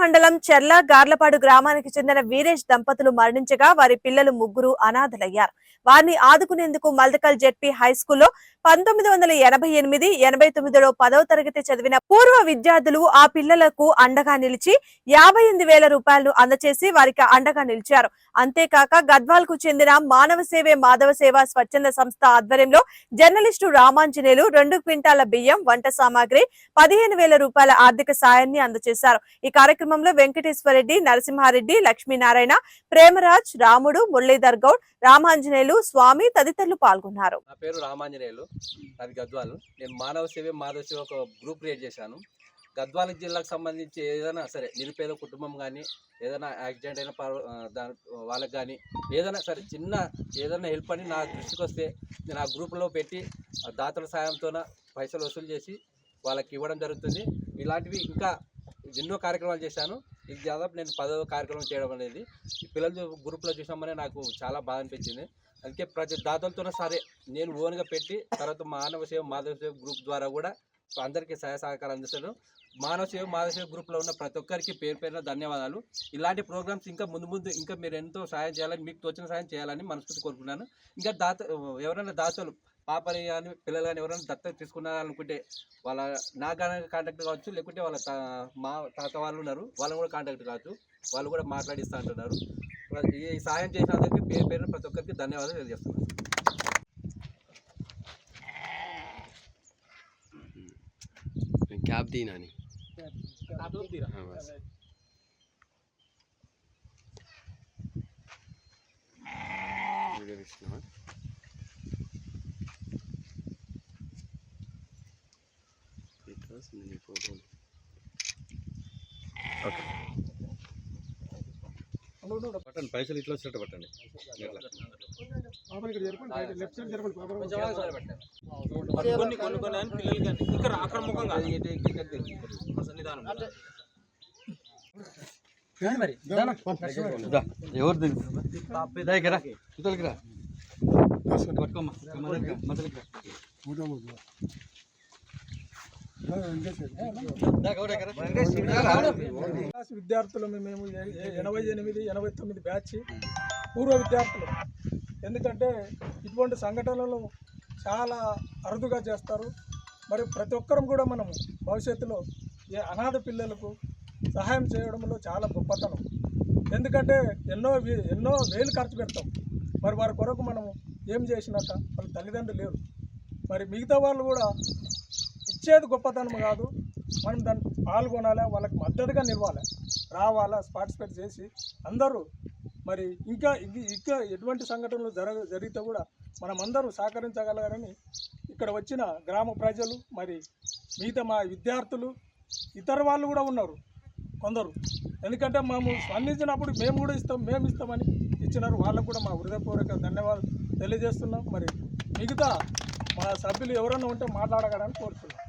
మండలం చెర్ల గార్లపాడు గ్రామానికి చెందిన వీరేష్ దంపతులు మరణించగా వారి పిల్లలు ముగ్గురు అనాథలయ్యారు. వారిని ఆదుకునేందుకు మల్దకల్ జెడ్పీ హైస్కూల్లో 1988-89లో 10వ తరగతి చదివిన పూర్వ విద్యార్థులు ఆ పిల్లలకు అండగా నిలిచి 58,000 రూపాయలను అందచేసి వారికి అండగా నిలిచారు. అంతేకాక గద్వాల్ కు చెందిన మానవ సేవే మాధవ సేవ స్వచ్ఛంద సంస్థ ఆధ్వర్యంలో జర్నలిస్టు రామాంజనేయులు 2 క్వింటాల బియ్యం, వంట సామాగ్రి, 15,000 రూపాయల ఆర్థిక సాయాన్ని అందజేశారు. ఈ కార్యక్రమంలో వెంకటేశ్వరరెడ్డి, నరసింహారెడ్డి, లక్ష్మీనారాయణ, ప్రేమరాజ్, రాముడు, మురళీధర్ గౌడ్, రామాంజనేయులు, స్వామి తదితరులు పాల్గొన్నారు. నా పేరు రామాంజనేయులు, అది గద్వాల్. నేను మానవ సేవ మాధవ సేవ ఒక గ్రూప్ క్రియేట్ చేశాను. గద్వాల జిల్లాకు సంబంధించి ఏదైనా సరే నిరుపేద కుటుంబం కానీ, ఏదైనా యాక్సిడెంట్ అయిన వాళ్ళకి కానీ ఏదైనా సరే చిన్న ఏదైనా హెల్ప్ అని నా దృష్టికి వస్తే నేను ఆ గ్రూప్లో పెట్టి దాతల సాయంతో పైసలు వసూలు చేసి వాళ్ళకి ఇవ్వడం జరుగుతుంది. ఇలాంటివి ఇంకా ఎన్నో కార్యక్రమాలు చేశాను. ఇది దాదాపు నేను 10వ కార్యక్రమం చేయడం అనేది ఈ పిల్లల గ్రూప్లో చూసామని నాకు చాలా బాగా అనిపించింది. అందుకే ప్రతి దాతలతో సరే నేను ఓన్గా పెట్టి తర్వాత మానవ సేవ మాధవ సేవ గ్రూప్ ద్వారా కూడా అందరికీ సహాయ సహకారం అందిస్తాను. మానవ సేవ మాధవ సేవ గ్రూప్లో ఉన్న ప్రతి ఒక్కరికి పేరు పేరున ధన్యవాదాలు. ఇలాంటి ప్రోగ్రామ్స్ ఇంకా ముందు ఇంకా మీరు ఎంతో సహాయం చేయాలని, మీకు తోచిన సహాయం చేయాలని మనస్ఫూర్తి కోరుకున్నాను. ఇంకా ఎవరైనా దాతలు పాపని కానీ పిల్లలు కానీ ఎవరైనా దత్తత తీసుకున్నారనుకుంటే వాళ్ళ నా కాంటాక్ట్ కావచ్చు, లేకుంటే వాళ్ళ మా తాత వాళ్ళు ఉన్నారు, వాళ్ళని కూడా కాంటాక్ట్ కావచ్చు, వాళ్ళు కూడా మాట్లాడిస్తూ అంటున్నారు. ఈ సహాయం చేసినందుకు పేరు పేరున ప్రతి ఒక్కరికి ధన్యవాదాలు తెలియజేస్తున్నాను. క్యాబ్ దీనాని పట్టండి, పైసలు ఇట్లా వచ్చేటట్టు పట్టండి. ఎవరు విద్యార్థులు మేము 88-89 బ్యాచ్ పూర్వ విద్యార్థులు. ఎందుకంటే ఇటువంటి సంఘటనలు చాలా అరుదుగా చేస్తారు. మరి ప్రతి ఒక్కరం కూడా మనం భవిష్యత్తులో అనాథ పిల్లలకు సహాయం చేయడంలో చాలా గొప్పతనం. ఎందుకంటే ఎన్నో వేలు ఖర్చు పెడతాం, మరి వారి కొరకు మనం ఏం చేసినాక వాళ్ళ తల్లిదండ్రులు లేరు. మరి మిగతా వాళ్ళు కూడా ఇచ్చేది గొప్పతనం కాదు, మనం దాన్ని పాల్గొనాలి, వాళ్ళకి మద్దతుగా నిలవాలి, రావాలా, పార్టిసిపేట్ చేసి అందరూ మరి ఇంకా ఎటువంటి సంఘటనలు జరిగితే కూడా మనం అందరూ సహకరించగలగాలని ఇక్కడ వచ్చిన గ్రామ ప్రజలు, మరి మిగతా మా విద్యార్థులు, ఇతర వాళ్ళు కూడా ఉన్నారు కొందరు. ఎందుకంటే మేము స్పందించినప్పుడు మేము ఇస్తామని ఇచ్చినారు. వాళ్ళకు కూడా మా హృదయపూర్వక ధన్యవాదాలు తెలియజేస్తున్నాం. మరి మిగతా మా సభ్యులు ఎవరైనా ఉంటే మాట్లాడగలని కోరుతున్నాం.